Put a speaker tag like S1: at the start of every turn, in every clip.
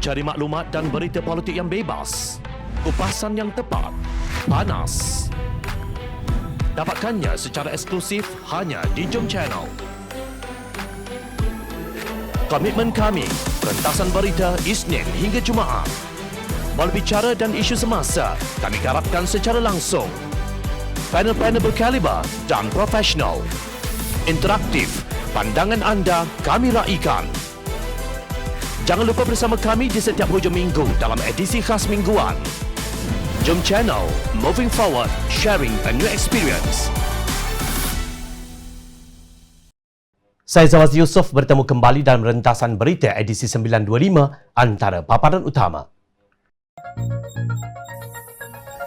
S1: Cari maklumat dan berita politik yang bebas, kupasan yang tepat, panas. Dapatkannya secara eksklusif hanya di Jom Channel. Komitmen kami, rentasan berita Isnin hingga Jumaat. Berbicara dan isu semasa, kami garapkan secara langsung. Panel-panel berkaliber dan profesional. Interaktif, pandangan anda kami raikan. Jangan lupa bersama kami di setiap hujung minggu dalam edisi khas mingguan. Jom Channel, moving forward, sharing a new experience. Saya Zawaz Yusof bertemu kembali dalam rentasan berita edisi 925 antara paparan utama.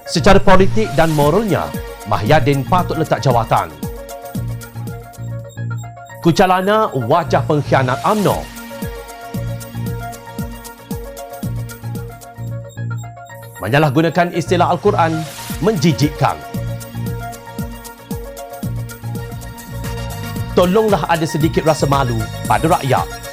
S1: Secara politik dan moralnya, Mahyadin patut letak jawatan. Kucalana wajah pengkhianat UMNO. Menyalahgunakan istilah Al-Quran menjijikkan. Tolonglah ada sedikit rasa malu pada rakyat.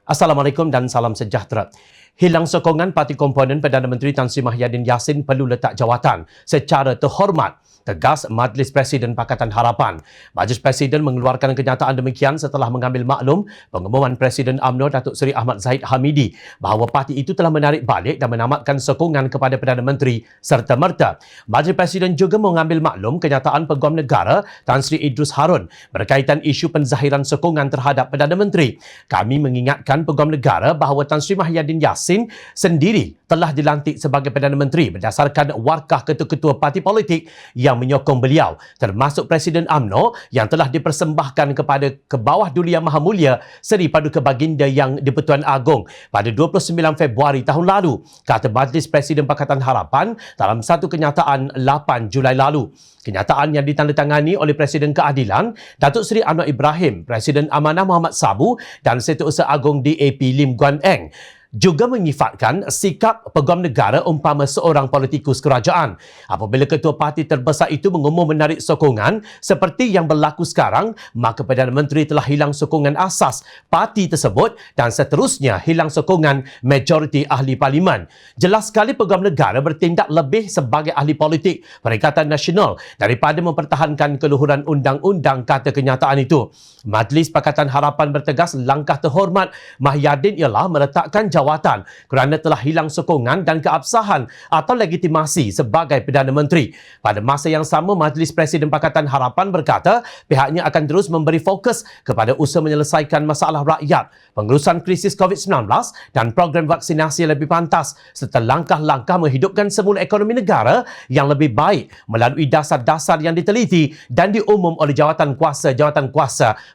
S1: Assalamualaikum dan salam sejahtera. Hilang sokongan Parti Komponen Perdana Menteri Tan Sri Mahyadin Yassin perlu letak jawatan secara terhormat, tegas Majlis Presiden Pakatan Harapan. Majlis Presiden mengeluarkan kenyataan demikian setelah mengambil maklum pengumuman Presiden UMNO Datuk Seri Ahmad Zahid Hamidi bahawa parti itu telah menarik balik dan menamatkan sokongan kepada Perdana Menteri serta-merta. Majlis Presiden juga mengambil maklum kenyataan Peguam Negara Tan Sri Idrus Harun berkaitan isu penzahiran sokongan terhadap Perdana Menteri. Kami mengingatkan Peguam Negara bahawa Tan Sri Mahyadin Yassin sendiri telah dilantik sebagai Perdana Menteri berdasarkan warkah ketua-ketua parti politik yang menyokong beliau, termasuk Presiden UMNO yang telah dipersembahkan kepada Kebawah Duli Yang Maha Mulia Seri Paduka Baginda Yang di-Pertuan Agong pada 29 Februari tahun lalu, kata Majlis Presiden Pakatan Harapan dalam satu kenyataan 8 Julai lalu. Kenyataan yang ditandatangani oleh Presiden Keadilan Datuk Seri Anwar Ibrahim, Presiden Amanah Muhammad Sabu dan Setiausaha Agong DAP Lim Guan Eng juga menyifatkan sikap Peguam Negara umpama seorang politikus kerajaan. Apabila ketua parti terbesar itu mengumum menarik sokongan seperti yang berlaku sekarang, maka Perdana Menteri telah hilang sokongan asas parti tersebut dan seterusnya hilang sokongan majoriti ahli parlimen. Jelas sekali Peguam Negara bertindak lebih sebagai ahli politik Perikatan Nasional daripada mempertahankan keluhuran undang-undang, kata kenyataan itu. Majlis Pakatan Harapan bertegas langkah terhormat Mahyadin ialah meletakkan jawatan kerana telah hilang sokongan dan keabsahan atau legitimasi sebagai Perdana Menteri. Pada masa yang sama, Majlis Presiden Pakatan Harapan berkata pihaknya akan terus memberi fokus kepada usaha menyelesaikan masalah rakyat, pengurusan krisis COVID-19 dan program vaksinasi lebih pantas serta langkah-langkah menghidupkan semula ekonomi negara yang lebih baik melalui dasar-dasar yang diteliti dan diumum oleh jawatan kuasa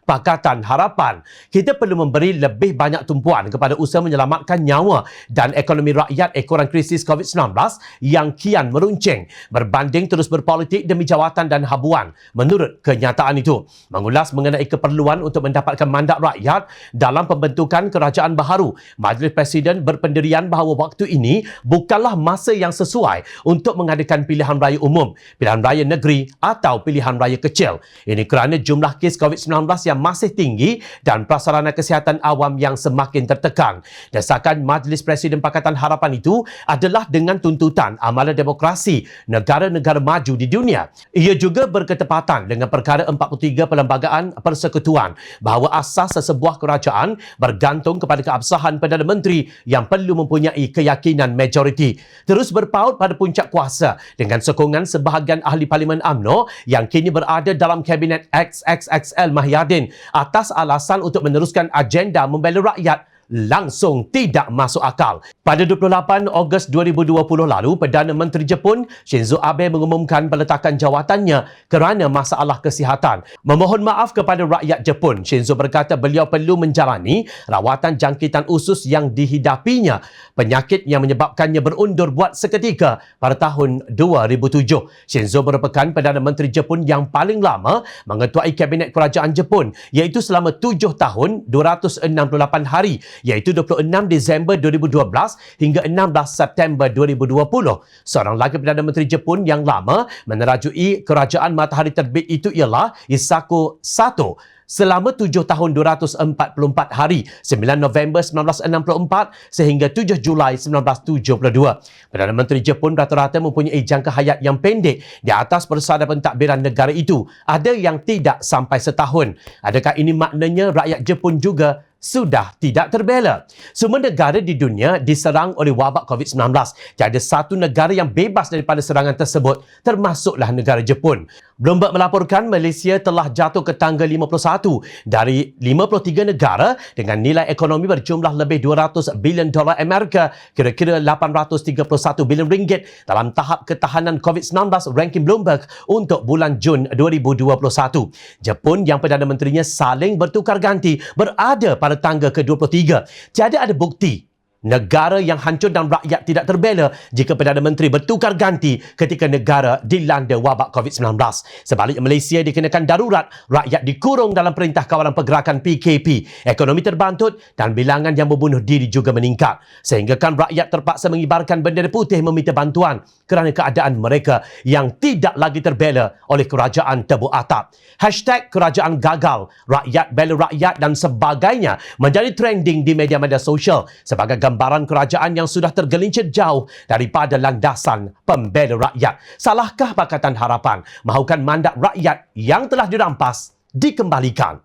S1: Pakatan Harapan. Kita perlu memberi lebih banyak tumpuan kepada usaha menyelamatkan nyawa dan ekonomi rakyat ekoran krisis COVID-19 yang kian meruncing berbanding terus berpolitik demi jawatan dan habuan, menurut kenyataan itu. Mengulas mengenai keperluan untuk mendapatkan mandat rakyat dalam pembentukan kerajaan baharu, Majlis Presiden berpendirian bahawa waktu ini bukanlah masa yang sesuai untuk mengadakan pilihan raya umum, pilihan raya negeri atau pilihan raya kecil. Ini kerana jumlah kes COVID-19 yang masih tinggi dan prasarana kesihatan awam yang semakin tertekan. Desakan Majlis Presiden Pakatan Harapan itu adalah dengan tuntutan amalan demokrasi negara-negara maju di dunia. Ia juga berketepatan dengan perkara 43 Perlembagaan Persekutuan bahawa asas sesebuah kerajaan bergantung kepada keabsahan Perdana Menteri yang perlu mempunyai keyakinan majoriti. Terus berpaut pada puncak kuasa dengan sokongan sebahagian ahli Parlimen UMNO yang kini berada dalam Kabinet XXXL Mahyadin atas alasan untuk meneruskan agenda membela rakyat langsung tidak masuk akal. Pada 28 Ogos 2020 lalu, Perdana Menteri Jepun Shinzo Abe mengumumkan peletakan jawatannya kerana masalah kesihatan. Memohon maaf kepada rakyat Jepun, Shinzo berkata beliau perlu menjalani rawatan jangkitan usus yang dihidapinya, penyakit yang menyebabkannya berundur buat seketika pada tahun 2007. Shinzo merupakan Perdana Menteri Jepun yang paling lama mengetuai Kabinet Kerajaan Jepun, iaitu selama 7 tahun 268 hari, iaitu 26 Disember 2012 hingga 16 September 2020. Seorang lagi Perdana Menteri Jepun yang lama menerajui kerajaan matahari terbit itu ialah Isako Sato selama 7 tahun 244 hari, 9 November 1964 sehingga 7 Julai 1972. Perdana Menteri Jepun rata-rata mempunyai jangka hayat yang pendek di atas persada pentadbiran negara itu. Ada yang tidak sampai setahun. Adakah ini maknanya rakyat Jepun juga sudah tidak terbela? Semua negara di dunia diserang oleh wabak COVID-19. Tiada satu negara yang bebas daripada serangan tersebut, termasuklah negara Jepun. Bloomberg melaporkan Malaysia telah jatuh ke tangga 51 dari 53 negara dengan nilai ekonomi berjumlah lebih 200 bilion dolar Amerika, kira-kira 831 bilion ringgit dalam tahap ketahanan COVID-19 ranking Bloomberg untuk bulan Jun 2021. Jepun yang Perdana Menterinya saling bertukar ganti berada pada tangga ke-23. Tiada ada bukti negara yang hancur dan rakyat tidak terbela jika Perdana Menteri bertukar ganti ketika negara dilanda wabak COVID-19. Sebaliknya, Malaysia dikenakan darurat, rakyat dikurung dalam Perintah Kawalan Pergerakan PKP, ekonomi terbantut dan bilangan yang membunuh diri juga meningkat. Sehinggakan rakyat terpaksa mengibarkan bendera putih meminta bantuan kerana keadaan mereka yang tidak lagi terbela oleh kerajaan tebuk atap. #kerajaan gagal, rakyat bela rakyat dan sebagainya menjadi trending di media-media sosial sebagai gambaran kerajaan yang sudah tergelincir jauh daripada landasan pembela rakyat. Salahkah Pakatan Harapan mahukan mandat rakyat yang telah dirampas dikembalikan?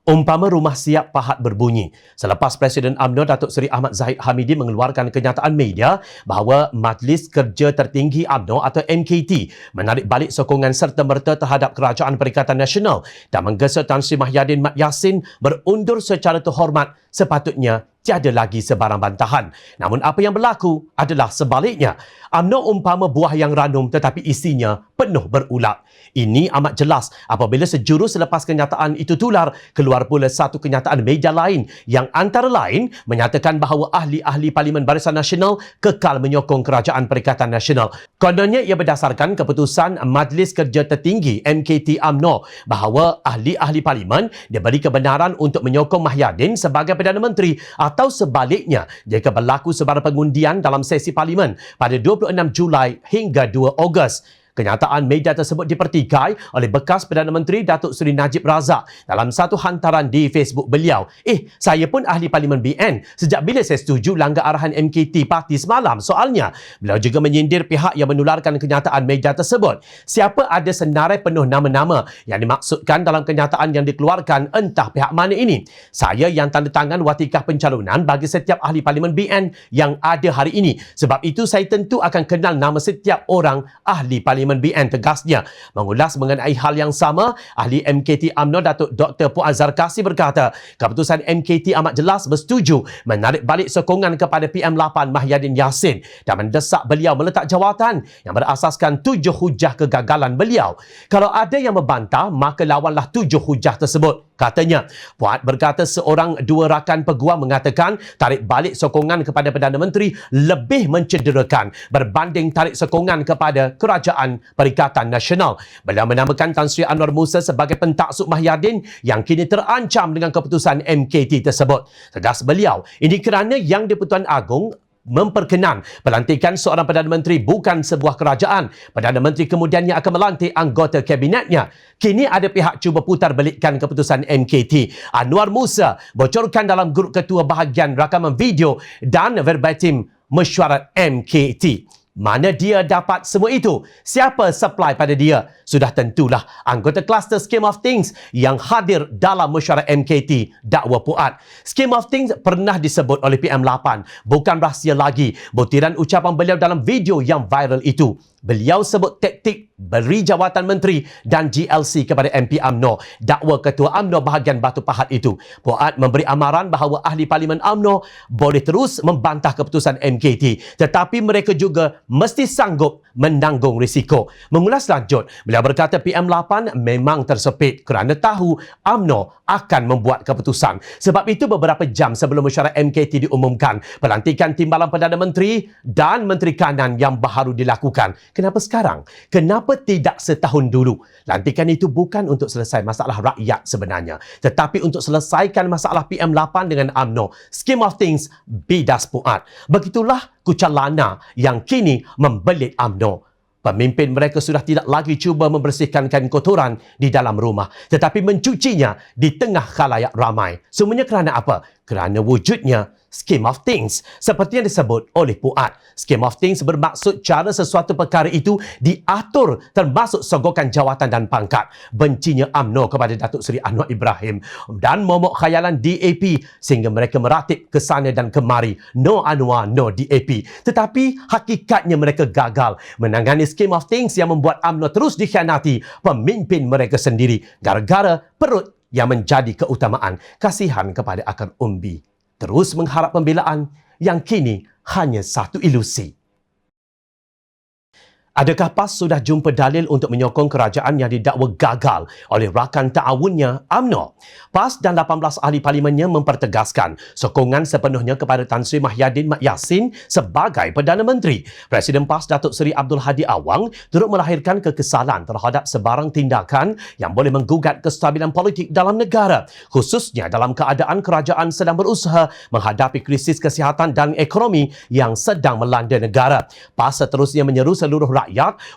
S1: Umpama rumah siap pahat berbunyi. Selepas Presiden UMNO Datuk Seri Ahmad Zahid Hamidi mengeluarkan kenyataan media bahawa Majlis Kerja Tertinggi UMNO atau MKT menarik balik sokongan serta-merta terhadap Kerajaan Perikatan Nasional dan menggesa Tan Sri Mahyadin Mat Yassin berundur secara terhormat, sepatutnya tiada lagi sebarang bantahan. Namun apa yang berlaku adalah sebaliknya. UMNO umpama buah yang ranum tetapi isinya penuh berulat. Ini amat jelas apabila sejurus selepas kenyataan itu tular, keluar pula satu kenyataan media lain yang antara lain menyatakan bahawa ahli-ahli Parlimen Barisan Nasional kekal menyokong Kerajaan Perikatan Nasional. Kononnya ia berdasarkan keputusan Majlis Kerja Tertinggi MKT UMNO bahawa ahli-ahli Parlimen diberi kebenaran untuk menyokong Mahyadin sebagai Perdana Menteri, atau sebaliknya jika berlaku sebarang pengundian dalam sesi Parlimen pada 26 Julai hingga 2 Ogos. Kenyataan media tersebut dipertikai oleh bekas Perdana Menteri Datuk Seri Najib Razak dalam satu hantaran di Facebook beliau. Saya pun ahli Parlimen BN. Sejak bila saya setuju langgar arahan MKT Parti semalam? Soalnya, beliau juga menyindir pihak yang menularkan kenyataan media tersebut. Siapa ada senarai penuh nama-nama yang dimaksudkan dalam kenyataan yang dikeluarkan, entah pihak mana ini. Saya yang tanda tangan watikah pencalonan bagi setiap ahli Parlimen BN yang ada hari ini. Sebab itu saya tentu akan kenal nama setiap orang ahli Parlimen BN, tegasnya. Mengulas mengenai hal yang sama, ahli MKT UMNO Datuk Dr. Puan Azhar Kassi berkata, keputusan MKT amat jelas bersetuju menarik balik sokongan kepada PM8 Mahyadin Yassin dan mendesak beliau meletak jawatan yang berasaskan 7 hujah kegagalan beliau. Kalau ada yang membantah, maka lawanlah 7 hujah tersebut, katanya. Puan berkata seorang dua rakan peguam mengatakan tarik balik sokongan kepada Perdana Menteri lebih mencederakan berbanding tarik sokongan kepada Kerajaan Perikatan Nasional. Beliau menamakan Tan Sri Anwar Musa sebagai pentaksub Mahyadin yang kini terancam dengan keputusan MKT tersebut. Tegas beliau, ini kerana Yang di-Pertuan Agong memperkenan pelantikan seorang Perdana Menteri bukan sebuah kerajaan. Perdana Menteri kemudiannya akan melantik anggota kabinetnya. Kini ada pihak cuba putar belikkan keputusan MKT. Anwar Musa bocorkan dalam grup ketua bahagian rakaman video dan verbatim mesyuarat MKT. Mana dia dapat semua itu? Siapa supply pada dia? Sudah tentulah anggota kluster Scheme of Things yang hadir dalam mesyuarat MKT dakwa Puan. Scheme of Things pernah disebut oleh PM8. Bukan rahsia lagi butiran ucapan beliau dalam video yang viral itu. Beliau sebut taktik beri jawatan menteri dan GLC kepada MP UMNO. Dakwa Ketua UMNO bahagian Batu Pahat itu. Puat memberi amaran bahawa ahli Parlimen UMNO boleh terus membantah keputusan MKT, tetapi mereka juga mesti sanggup menanggung risiko. Mengulas lanjut, beliau berkata PM8 memang tersepit kerana tahu UMNO akan membuat keputusan. Sebab itu beberapa jam sebelum mesyuarat MKT diumumkan, pelantikan Timbalan Perdana Menteri dan Menteri Kanan yang baru dilakukan. Kenapa sekarang? Kenapa tidak setahun dulu? Lantikan itu bukan untuk selesai masalah rakyat sebenarnya, tetapi untuk selesaikan masalah PM8 dengan UMNO. Scheme of things bidas Puat. Begitulah kucalana yang kini membelit UMNO. Pemimpin mereka sudah tidak lagi cuba membersihkan kain kotoran di dalam rumah, tetapi mencucinya di tengah khalayak ramai. Semuanya kerana apa? Kerana wujudnya scheme of things. Seperti yang disebut oleh Puat, scheme of things bermaksud cara sesuatu perkara itu diatur termasuk sogokan jawatan dan pangkat. Bencinya UMNO kepada Datuk Seri Anwar Ibrahim dan momok khayalan DAP sehingga mereka meratip ke sana dan kemari. No Anwar, no DAP. Tetapi hakikatnya mereka gagal menangani scheme of things yang membuat UMNO terus dikhianati pemimpin mereka sendiri gara-gara perut yang menjadi keutamaan. Kasihan kepada akar umbi. Terus mengharap pembelaan yang kini hanya satu ilusi. Adakah PAS sudah jumpa dalil untuk menyokong kerajaan yang didakwa gagal oleh rakan ta'awunnya UMNO? PAS dan 18 ahli parlimennya mempertegaskan sokongan sepenuhnya kepada Tan Sri Mahyadin Mat Yassin sebagai Perdana Menteri. Presiden PAS Datuk Seri Abdul Hadi Awang turut melahirkan kekesalan terhadap sebarang tindakan yang boleh menggugat kestabilan politik dalam negara, khususnya dalam keadaan kerajaan sedang berusaha menghadapi krisis kesihatan dan ekonomi yang sedang melanda negara. PAS seterusnya menyeru seluruh rakyat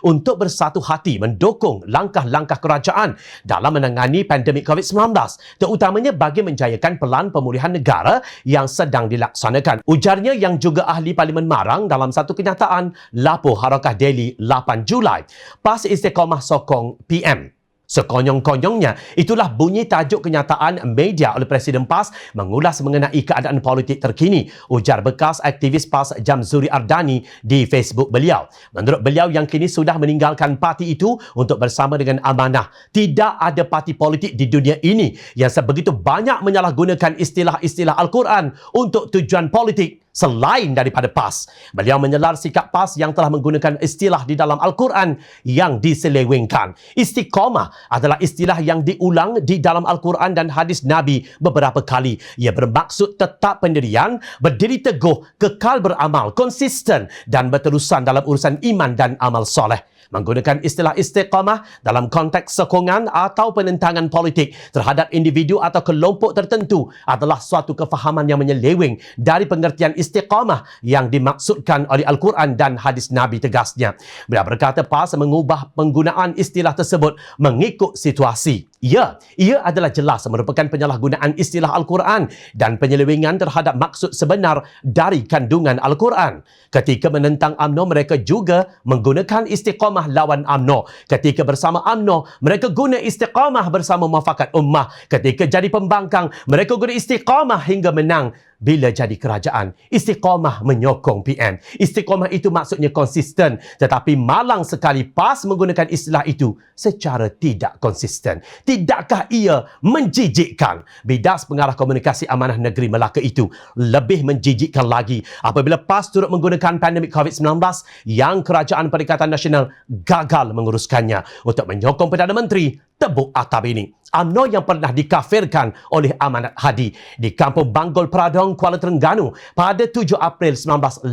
S1: untuk bersatu hati mendukung langkah-langkah kerajaan dalam menangani pandemik COVID-19, terutamanya bagi menjayakan pelan pemulihan negara yang sedang dilaksanakan. Ujarnya yang juga ahli Parlimen Marang dalam satu kenyataan Lapoh Harakah Daily 8 Julai. PAS Istiqamah sokong PM. Sekonyong-konyongnya, itulah bunyi tajuk kenyataan media oleh Presiden PAS mengulas mengenai keadaan politik terkini, ujar bekas aktivis PAS Jamzuri Ardani di Facebook beliau. Menurut beliau yang kini sudah meninggalkan parti itu untuk bersama dengan amanah, tidak ada parti politik di dunia ini yang sebegitu banyak menyalahgunakan istilah-istilah Al-Quran untuk tujuan politik selain daripada PAS. Beliau menyelar sikap PAS yang telah menggunakan istilah di dalam Al-Quran yang diselewengkan. Istiqamah adalah istilah yang diulang di dalam Al-Quran dan hadis Nabi beberapa kali. Ia bermaksud tetap pendirian, berdiri teguh, kekal beramal, konsisten dan berterusan dalam urusan iman dan amal soleh. Menggunakan istilah istiqamah dalam konteks sokongan atau penentangan politik terhadap individu atau kelompok tertentu adalah suatu kefahaman yang menyeleweng dari pengertian istiqamah yang dimaksudkan oleh Al-Quran dan hadis Nabi, tegasnya. Beliau berkata PAS mengubah penggunaan istilah tersebut mengikut situasi. Ya, ia adalah jelas merupakan penyalahgunaan istilah Al-Quran dan penyelewengan terhadap maksud sebenar dari kandungan Al-Quran. Ketika menentang UMNO, mereka juga menggunakan istiqamah lawan UMNO. Ketika bersama UMNO, mereka guna istiqamah bersama Muafakat Ummah. Ketika jadi pembangkang, mereka guna istiqamah hingga menang. Bila jadi kerajaan, istiqamah menyokong PM. Istiqamah itu maksudnya konsisten, tetapi malang sekali PAS menggunakan istilah itu secara tidak konsisten. Tidakkah ia menjijikkan? Bidas pengarah komunikasi Amanah Negeri Melaka itu lebih menjijikkan lagi apabila PAS turut menggunakan pandemik COVID-19 yang Kerajaan Perikatan Nasional gagal menguruskannya untuk menyokong Perdana Menteri tebuk atap ini. UMNO yang pernah dikafirkan oleh Amanat Hadi di Kampung Banggol Pradong, Kuala Terengganu pada 7 April 1981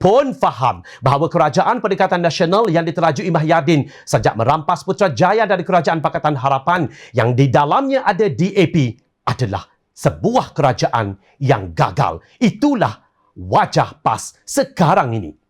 S1: pun faham bahawa Kerajaan Perikatan Nasional yang diterajui Mahyadin sejak merampas Putrajaya dari Kerajaan Pakatan Harapan yang di dalamnya ada DAP adalah sebuah kerajaan yang gagal. Itulah wajah PAS sekarang ini.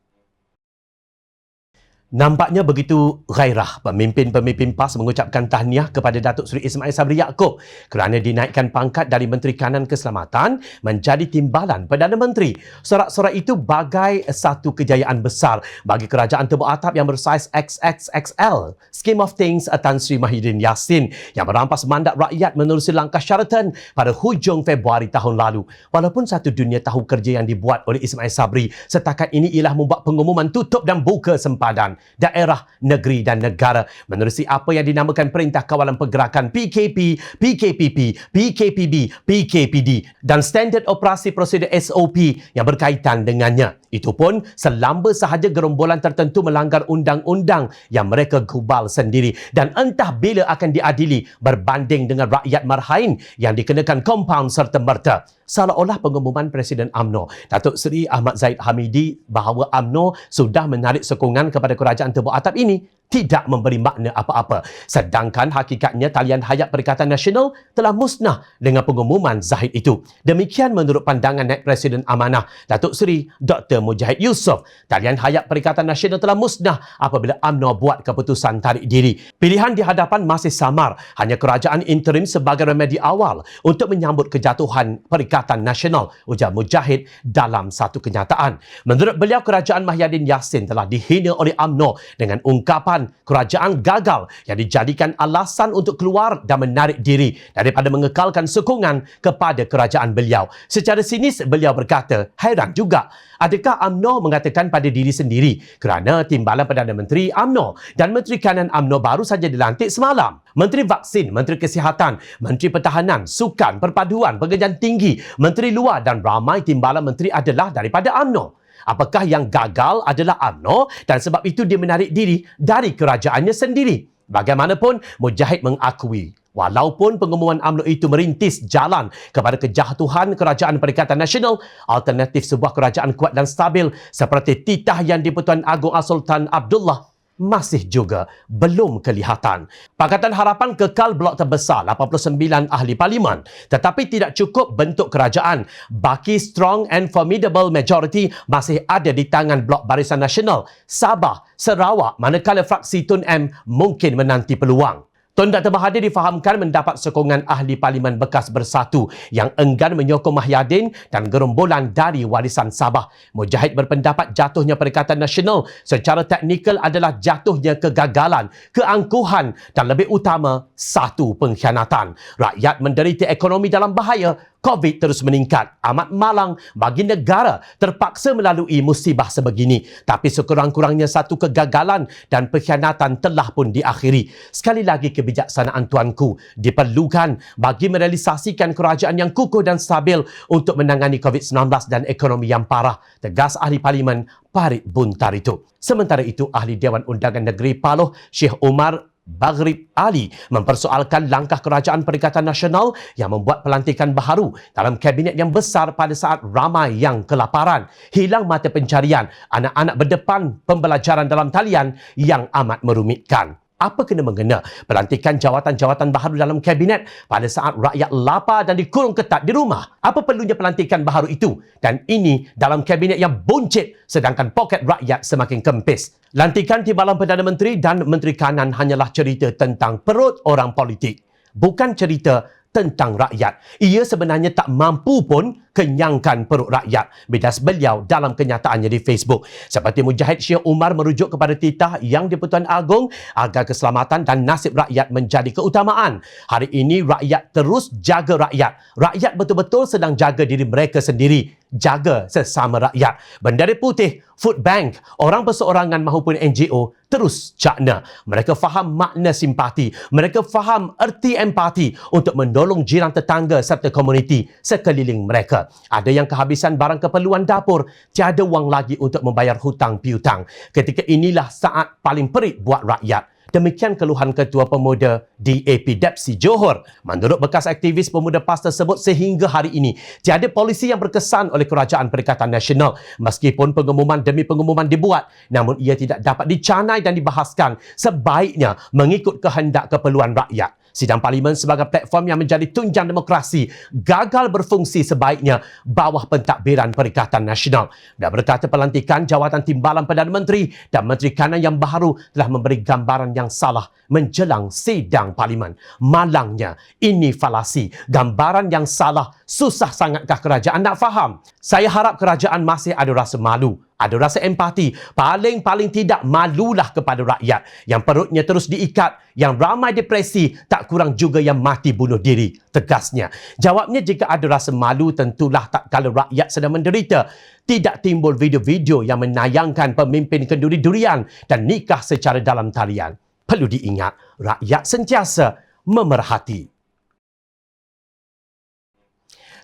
S1: Nampaknya begitu gairah pemimpin-pemimpin PAS mengucapkan tahniah kepada Datuk Seri Ismail Sabri Yaakob kerana dinaikkan pangkat dari Menteri Kanan Keselamatan menjadi Timbalan Perdana Menteri. Sorak-sorak itu bagai satu kejayaan besar bagi kerajaan tebuk atap yang bersaiz XXXL. Scheme of things Tan Sri Mahyadin Yassin yang merampas mandat rakyat menerusi langkah Sheraton pada hujung Februari tahun lalu. Walaupun satu dunia tahu kerja yang dibuat oleh Ismail Sabri setakat ini ialah membuat pengumuman tutup dan buka sempadan. daerah, negeri dan negara menerusi apa yang dinamakan Perintah Kawalan Pergerakan PKP, PKPP, PKPB, PKPD dan Standard Operasi Prosedur SOP yang berkaitan dengannya. Itu pun selamba sahaja gerombolan tertentu melanggar undang-undang yang mereka gubal sendiri dan entah bila akan diadili berbanding dengan rakyat marhain yang dikenakan kompaun serta-merta. Seolah-olah pengumuman Presiden UMNO Datuk Seri Ahmad Zahid Hamidi bahawa UMNO sudah menarik sokongan kepada kerajaan Tebuk Atap ini tidak memberi makna apa-apa. Sedangkan hakikatnya talian hayat Perikatan Nasional telah musnah dengan pengumuman Zahid itu. Demikian menurut pandangan Naib Presiden Amanah Datuk Seri Dr. Mujahid Yusof. Talian hayat Perikatan Nasional telah musnah apabila UMNO buat keputusan tarik diri. Pilihan di hadapan masih samar. Hanya kerajaan interim sebagai remedi awal untuk menyambut kejatuhan Perikatan Nasional, ujar Mujahid dalam satu kenyataan. Menurut beliau, kerajaan Mahyadin Yassin telah dihina oleh UMNO dengan ungkapan kerajaan gagal yang dijadikan alasan untuk keluar dan menarik diri daripada mengekalkan sokongan kepada kerajaan beliau. Secara sinis beliau berkata, hairan juga, adakah UMNO mengatakan pada diri sendiri kerana Timbalan Perdana Menteri UMNO dan Menteri Kanan UMNO baru saja dilantik semalam. Menteri Vaksin, Menteri Kesihatan, Menteri Pertahanan, Sukan, Perpaduan, Pekerjaan Tinggi, Menteri Luar dan ramai timbalan menteri adalah daripada UMNO. Apakah yang gagal adalah UMNO dan sebab itu dia menarik diri dari kerajaannya sendiri? Bagaimanapun, Mujahid mengakui walaupun pengumuman UMNO itu merintis jalan kepada kejatuhan Kerajaan Perikatan Nasional, alternatif sebuah kerajaan kuat dan stabil seperti titah Yang di-Pertuan Agong As-Sultan Abdullah masih juga belum kelihatan. Pakatan Harapan kekal blok terbesar 89 ahli parlimen, tetapi tidak cukup bentuk kerajaan. Baki strong and formidable majority masih ada di tangan Blok Barisan Nasional Sabah, Sarawak, manakala fraksi Tun M mungkin menanti peluang. Tun Dr. Mahathir difahamkan mendapat sokongan ahli parlimen bekas Bersatu yang enggan menyokong Mahyadin dan gerombolan dari Warisan Sabah. Mujahid berpendapat jatuhnya Perikatan Nasional secara teknikal adalah jatuhnya kegagalan, keangkuhan dan lebih utama satu pengkhianatan. Rakyat menderita ekonomi dalam bahaya. COVID terus meningkat. Amat malang bagi negara terpaksa melalui musibah sebegini. Tapi sekurang-kurangnya satu kegagalan dan pengkhianatan telah pun diakhiri. Sekali lagi kebijaksanaan tuanku diperlukan bagi merealisasikan kerajaan yang kukuh dan stabil untuk menangani COVID-19 dan ekonomi yang parah, tegas ahli parlimen Farid Buntar itu. Sementara itu, ahli Dewan Undangan Negeri Paloh, Syekh Umar Baghrib Ali mempersoalkan langkah Kerajaan Perikatan Nasional yang membuat pelantikan baharu dalam kabinet yang besar pada saat ramai yang kelaparan, hilang mata pencarian, anak-anak berdepan pembelajaran dalam talian yang amat merumitkan. Apa kena mengena pelantikan jawatan-jawatan baharu dalam kabinet pada saat rakyat lapar dan dikurung ketat di rumah? Apa perlunya pelantikan baharu itu? Dan ini dalam kabinet yang buncit sedangkan poket rakyat semakin kempis. Lantikan Timbalan Perdana Menteri dan Menteri Kanan hanyalah cerita tentang perut orang politik, bukan cerita tentang rakyat. Ia sebenarnya tak mampu pun kenyangkan perut rakyat, bidas beliau dalam kenyataannya di Facebook. Seperti Mujahid, Syekh Umar merujuk kepada titah Yang di-Pertuan Agong agar keselamatan dan nasib rakyat menjadi keutamaan. Hari ini rakyat terus jaga rakyat. Rakyat betul-betul sedang jaga diri mereka sendiri, jaga sesama rakyat. Bendera putih, food bank, orang perseorangan maupun NGO terus cakna. Mereka faham makna simpati. Mereka faham erti empati untuk menolong jiran tetangga serta komuniti sekeliling mereka. Ada yang kehabisan barang keperluan dapur, tiada wang lagi untuk membayar hutang piutang. Ketika inilah saat paling perit buat rakyat. Demikian keluhan Ketua Pemuda DAP Depsi Johor. Menurut bekas aktivis pemuda PAS tersebut, sehingga hari ini tiada polisi yang berkesan oleh Kerajaan Perikatan Nasional. Meskipun pengumuman demi pengumuman dibuat, namun ia tidak dapat dicanai dan dibahaskan sebaiknya mengikut kehendak keperluan rakyat. Sidang Parlimen sebagai platform yang menjadi tunjang demokrasi gagal berfungsi sebaiknya bawah pentadbiran Perikatan Nasional. Dan berkata pelantikan jawatan Timbalan Perdana Menteri dan Menteri Kanan yang baharu telah memberi gambaran yang salah menjelang sidang Parlimen. Malangnya, ini falasi. Gambaran yang salah, susah sangatkah kerajaan nak faham? Saya harap kerajaan masih ada rasa malu. ada rasa empati, paling tidak malulah kepada rakyat yang perutnya terus diikat, yang ramai depresi, tak kurang juga yang mati bunuh diri, tegasnya. Jawabnya, jika ada rasa malu, tentulah tak kala rakyat sedang menderita, tidak timbul video-video yang menayangkan pemimpin kenduri durian dan nikah secara dalam talian. Perlu diingat, rakyat sentiasa memerhati.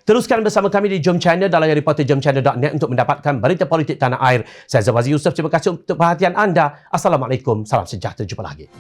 S1: Teruskan bersama kami di Jom Channel dalam reporterjomchannel.net untuk mendapatkan berita politik tanah air. Saya Zawazi Yusof, terima kasih untuk perhatian anda. Assalamualaikum, salam sejahtera, jumpa lagi.